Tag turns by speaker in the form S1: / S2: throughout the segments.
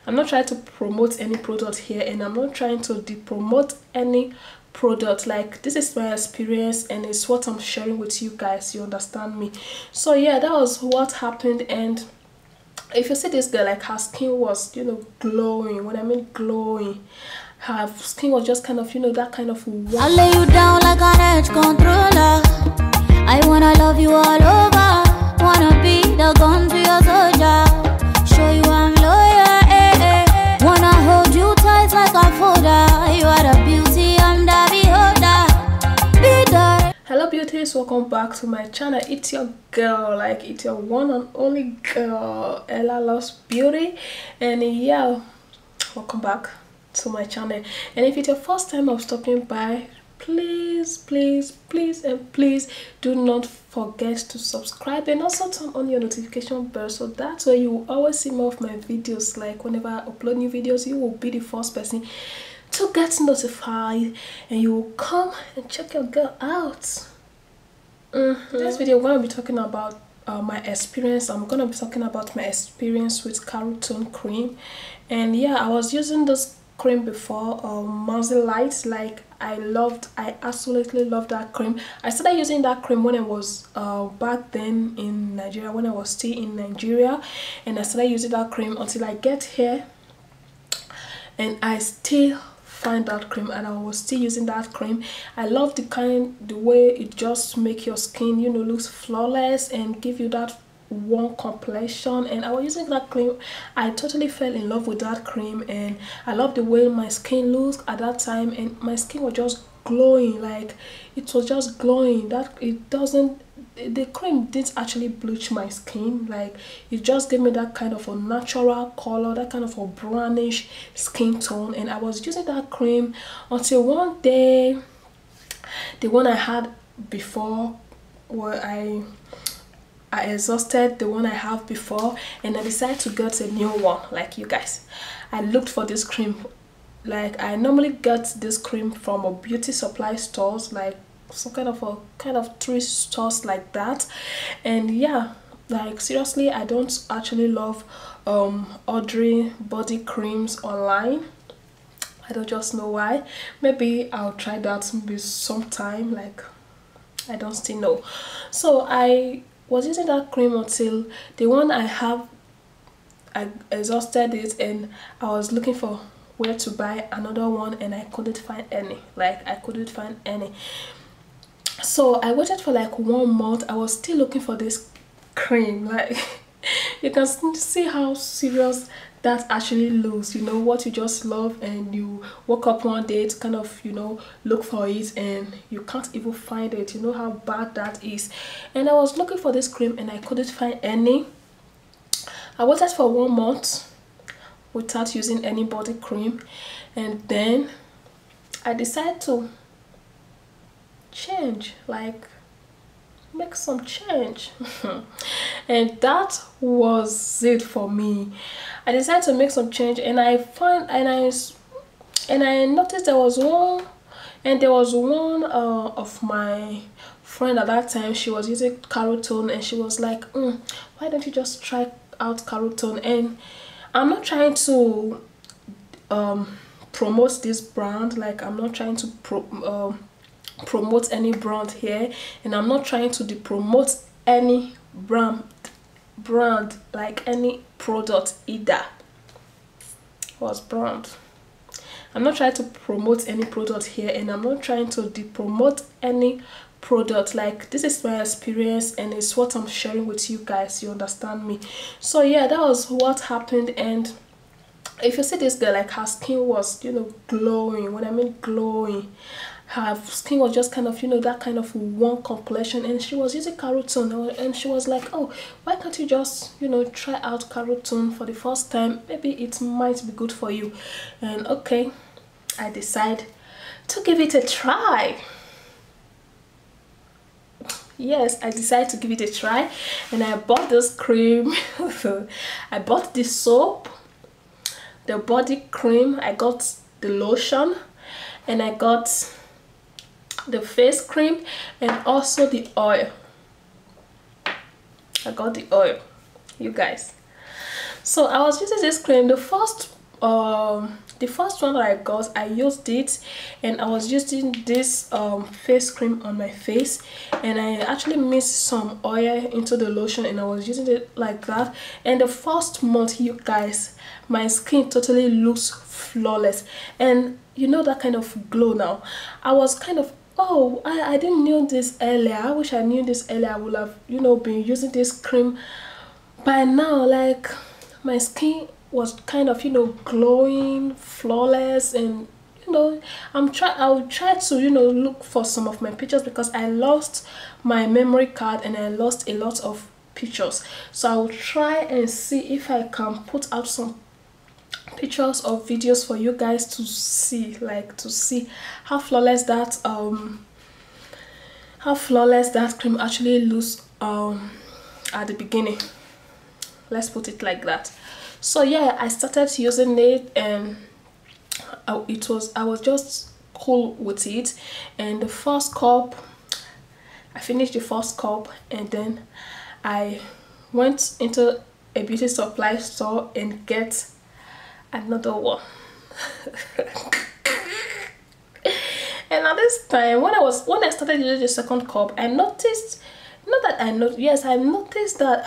S1: I'm not trying to promote any product here, and I'm not trying to depromote any product. Like, this is my experience and it's what I'm sharing with you guys, you understand me? So yeah, that was what happened. And if you see this girl, like, her skin was, you know, glowing. When I mean glowing, her skin was just kind of, you know, that kind of warm.
S2: I lay you down like an edge controller. I wanna love you all over. Wanna be the gun to your soldier. Show you I'm loyal, eh, eh. Wanna hold you tight like a folder. You are the beauty, I'm the beholder. Be there.
S1: Hello beauties, welcome back to my channel. It's your girl, like, it's your one and only girl, Ella Loves Beauty. And yeah, welcome back to my channel. And if it's your first time of stopping by, please do not forget to subscribe and also turn on your notification bell, so that way you will always see more of my videos. Like, whenever I upload new videos, you will be the first person to get notified and you will come and check your girl out. In this video, we're going to be talking about my experience. I'm going to be talking about my experience with Carotone cream. And yeah, I was using this cream before, Muzzle Light. Like, I absolutely loved that cream. I started using that cream when I was back then in Nigeria, when I was still in Nigeria, and I started using that cream until I get here, and I still find that cream and I was still using that cream. I love the way it just make your skin, you know, looks flawless and give you that warm complexion. And I was using that cream. I totally fell in love with that cream, and I love the way my skin looks at that time, and my skin was just glowing. Like, it was just glowing. That the cream didn't actually bleach my skin. Like, it just gave me that kind of a natural color, that kind of a brownish skin tone. And I was using that cream until one day, the one I had before, where I exhausted the one I have before, and I decided to get a new one. Like, you guys, I looked for this cream. Like, I normally get this cream from a beauty supply stores, like some kind of thrift stores like that. And yeah, like, seriously, I don't actually love ordering body creams online. I don't just know why. Maybe I'll try that maybe sometime, like, I don't still know. So I was using that cream until the one I have, I exhausted it, and I was looking for where to buy another one, and I couldn't find any. Like, I couldn't find any. So I waited for like 1 month. I was still looking for this cream. Like, you can see how serious that actually looks, you know, what you just love, and you woke up one day to kind of, you know, look for it and you can't even find it. You know how bad that is. And I was looking for this cream and I couldn't find any. I waited for 1 month without using any body cream, and then I decided to change, like, make some change. And that was it for me. I decided to make some change, and I noticed there was one of my friend at that time. She was using Carotone, and she was like, why don't you just try out Carotone? And I'm not trying to promote this brand. Like, I'm not trying to promote any brand here, and I'm not trying to depromote any brand, like any product either. What's brand? I'm not trying to promote any product here, and I'm not trying to depromote any product. Like, this is my experience and it's what I'm sharing with you guys, you understand me? So yeah, that was what happened. And if you see this girl, like, her skin was, you know, glowing. When I mean glowing, her skin was just kind of, you know, that kind of warm complexion. And she was using Carotone, and she was like, oh, why can't you just, you know, try out Carotone for the first time? Maybe it might be good for you. And okay, I decided to give it a try. Yes, I decided to give it a try, and I bought this cream. I bought the soap, the body cream, I got the lotion, and I got the face cream, and also the oil. I got the oil, you guys. So I was using this cream. The first the first one that I got, I used it, and I was using this face cream on my face, and I actually mixed some oil into the lotion, and I was using it like that. And the first month, you guys, my skin totally looks flawless, and you know that kind of glow. Now I was kind of, oh, I didn't know this earlier. I wish I knew this earlier. I would have, you know, been using this cream by now. Like, my skin was kind of, you know, glowing, flawless. And you know, I'll try to, you know, look for some of my pictures, because I lost my memory card and I lost a lot of pictures. So I'll try and see if I can put out some pictures or videos for you guys to see, like to see how flawless that cream actually looks at the beginning. Let's put it like that. So yeah, I started using it, and I was just cool with it. And the first cup, I finished the first cup, and then I went into a beauty supply store and get another one. And at this time, when I started using the second cup, I noticed, I noticed that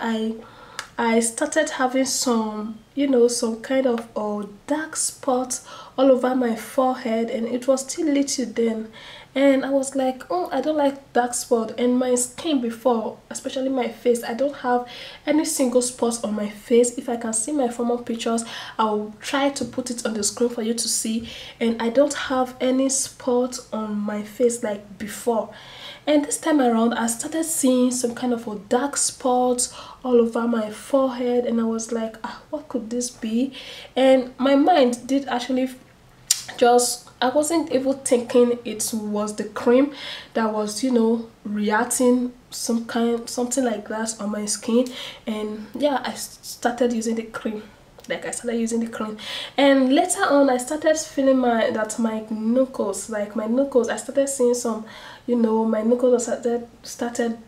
S1: I started having some, you know, some kind of dark spots all over my forehead, and it was still little then. And I was like, oh, I don't like dark spot. And my skin before, especially my face, I don't have any single spots on my face. If I can see my former pictures, I'll try to put it on the screen for you to see. And I don't have any spots on my face like before. And this time around, I started seeing some kind of a dark spots all over my forehead, and I was like, what could this be? And my mind did actually just, I wasn't even thinking it was the cream that was, you know, reacting something like that on my skin. And yeah, I started using the cream. And later on, I started feeling my knuckles, I started seeing some, you know, my knuckles started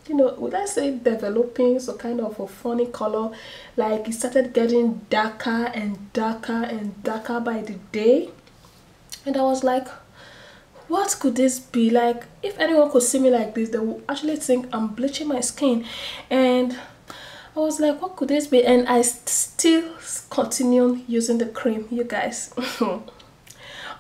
S1: you know, let's say developing some kind of a funny color. Like, it started getting darker and darker and darker by the day. And I was like, what could this be? Like, if anyone could see me like this, they would actually think I'm bleaching my skin. And I was like, what could this be? And I still continued using the cream, you guys.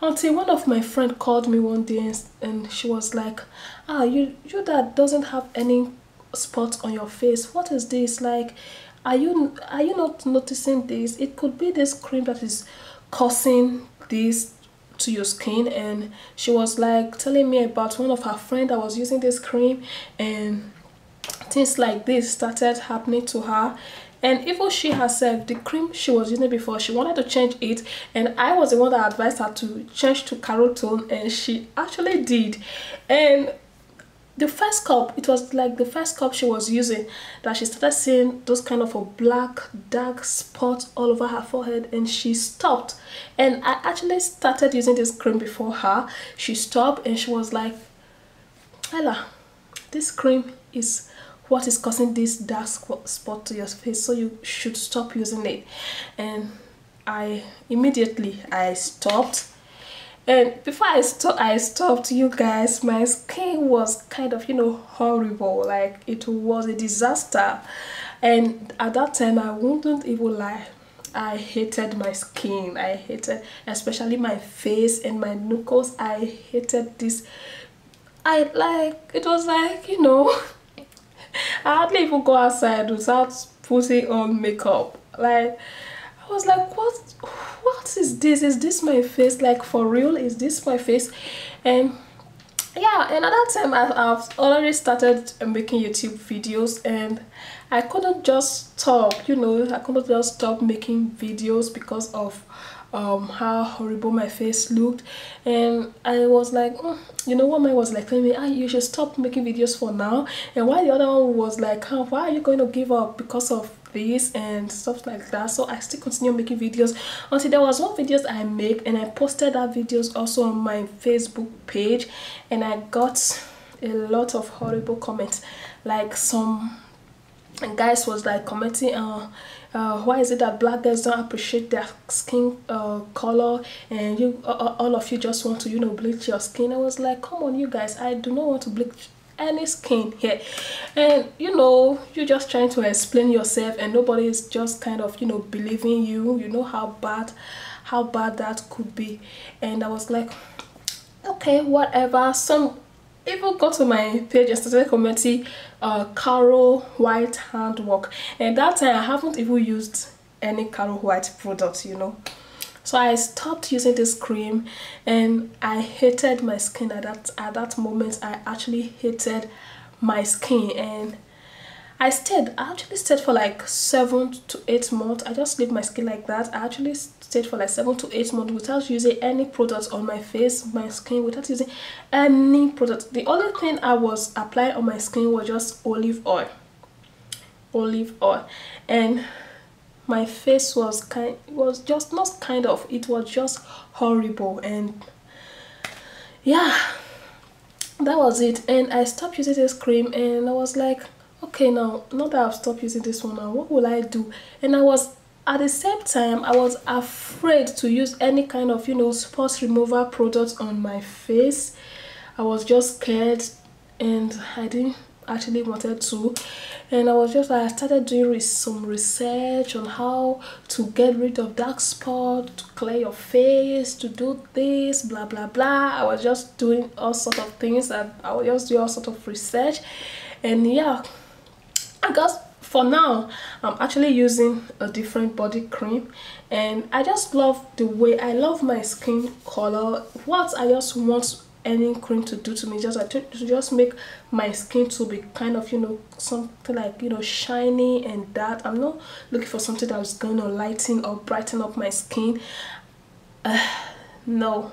S1: Until one of my friends called me one day, and she was like, you that doesn't have any spots on your face, what is this? Like, are you not noticing this? It could be this cream that is causing this to your skin. And she was like telling me about one of her friends that was using this cream, and things like this started happening to her. And even she herself, the cream she was using before, she wanted to change it, and I was the one that advised her to change to Carotone, and she actually did. And the first cup, it was like the first cup she was using, that she started seeing those kind of a black dark spots all over her forehead, and she stopped. And I actually started using this cream before her. She stopped, and she was like, Ella, this cream is what is causing this dark spot to your face, so you should stop using it. And I immediately stopped. And before I stopped, you guys, my skin was kind of, you know, horrible. Like, it was a disaster. And at that time, I wouldn't even lie, I hated my skin. I hated especially my face and my knuckles. I hated this. It was like, you know, I hardly even go outside without putting on makeup. Like, I was like, what is this? Is this my face? Like, for real, is this my face? And yeah, and at that time I've already started making YouTube videos, and I couldn't just stop, you know, I couldn't just stop making videos because of how horrible my face looked. And I was like, you know, one man was like telling me, you should stop making videos for now. And while the other one was like, why are you going to give up because of this and stuff like that? So I still continue making videos until there was one videos I make, and I posted that videos also on my Facebook page, and I got a lot of horrible comments. Like, some guys was like commenting, why is it that black girls don't appreciate their skin color, and you all of you just want to, you know, bleach your skin? I was like, come on, you guys, I do not want to bleach any skin here. And you know, you're just trying to explain yourself and nobody is just kind of, you know, believing you. You know how bad that could be. And I was like, okay, whatever. Some even got to my page and started commenting Caro White handwork, and that time I haven't even used any Caro White product, you know. So I stopped using this cream and I hated my skin at that moment. I actually hated my skin, and I actually stayed for like 7 to 8 months. I just leave my skin like that. I actually stayed for like 7 to 8 months without using any product on my face, my skin, without using any product. The only thing I was applying on my skin was just olive oil, and my face was it was just horrible. And yeah, that was it. And I stopped using this cream, and I was like, okay, now that I've stopped using this one, now what will I do? And I was, at the same time, I was afraid to use any kind of, you know, spot remover product on my face. I was just scared, and I didn't actually wanted to. And I was just like, I started doing some research on how to get rid of dark spot, to clear your face, to do this, blah blah blah. I was just doing all sort of things, and I would just do all sort of research. And yeah, I guess for now I'm actually using a different body cream, and I just love the way I love my skin color. What I just want any cream to do to me, to just make my skin to be kind of, you know, something like, you know, shiny and that. I'm not looking for something that is going to lighten or brighten up my skin. No,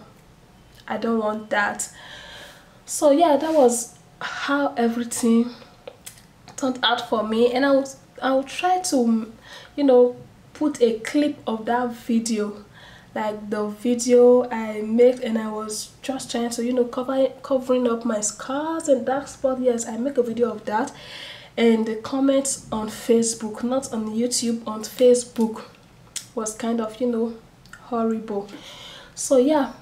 S1: I don't want that. So yeah, that was how everything turned out for me. And I'll try to, you know, put a clip of that video, like the video I made, and I was just trying to, you know, covering up my scars and dark spots. Yes, I make a video of that. And the comments on Facebook, not on YouTube, on Facebook, was kind of, you know, horrible. So yeah,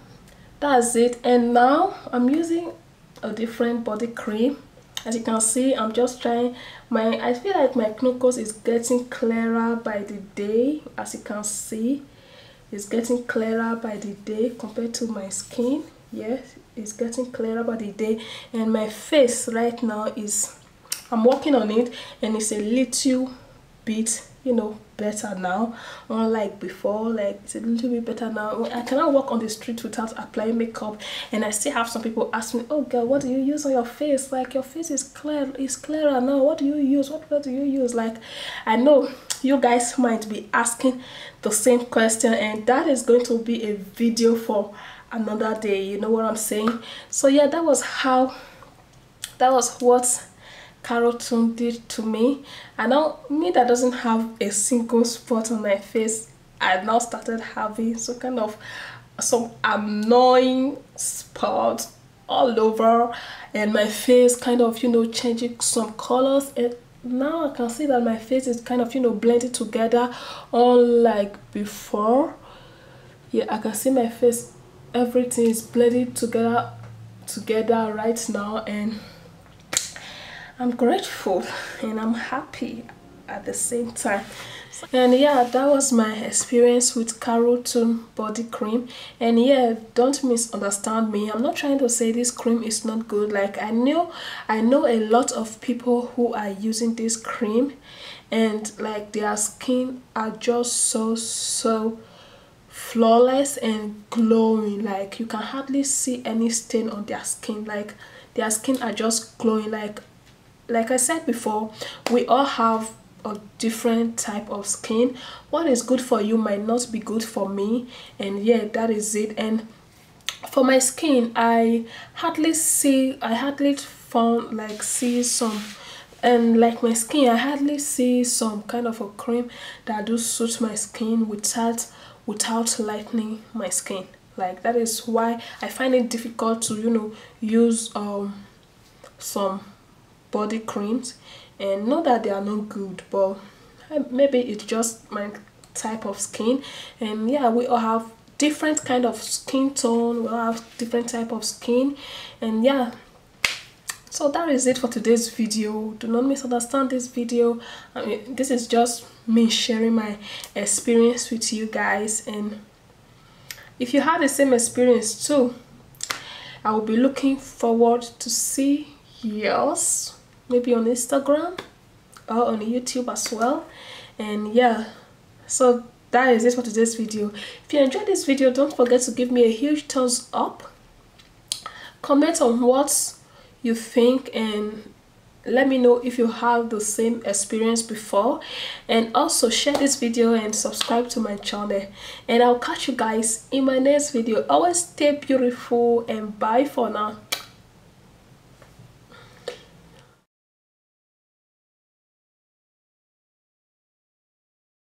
S1: that's it. And now I'm using a different body cream. As you can see, I'm just trying I feel like my knuckles is getting clearer by the day. As you can see, it's getting clearer by the day compared to my skin. Yes, it's getting clearer by the day. And my face right now is, I'm working on it, and it's a little bit, you know, better now, unlike before. Like, it's a little bit better now. I cannot walk on the street without applying makeup, and I still have some people ask me, oh girl, what do you use on your face? Like, your face is clearer now. What do you use? What do you use? Like, I know you guys might be asking the same question, and that is going to be a video for another day, you know what I'm saying? So yeah, that was what Carotone did to me. And now, me that doesn't have a single spot on my face, I now started having some annoying spots all over, and my face kind of, you know, changing some colors. And now I can see that my face is kind of, you know, blended together, unlike before. Yeah, I can see my face, everything is blended together right now, and I'm grateful and I'm happy at the same time. And yeah, that was my experience with Carotone body cream. And yeah, don't misunderstand me. I'm not trying to say this cream is not good. Like, I know a lot of people who are using this cream, and like, their skin are just so flawless and glowing. Like, you can hardly see any stain on their skin. Like, their skin are just glowing. Like I said before, we all have a different type of skin. What is good for you might not be good for me, and yeah, that is it. And for my skin, I hardly found like see some, and like my skin, I hardly see some kind of a cream that do suit my skin without lightening my skin. Like, that is why I find it difficult to, you know, use some body creams. And not that they are not good, but maybe it's just my type of skin. And yeah, we all have different kind of skin tone, we all have different type of skin. And yeah, so that is it for today's video. Do not misunderstand this video. I mean, this is just me sharing my experience with you guys, and if you have the same experience too, I will be looking forward to see yours, maybe on Instagram or on YouTube as well. And yeah, so that is it for today's video. If you enjoyed this video, don't forget to give me a huge thumbs up, comment on what you think, and let me know if you have the same experience before, and also share this video and subscribe to my channel. And I'll catch you guys in my next video. Always stay beautiful, and bye for now.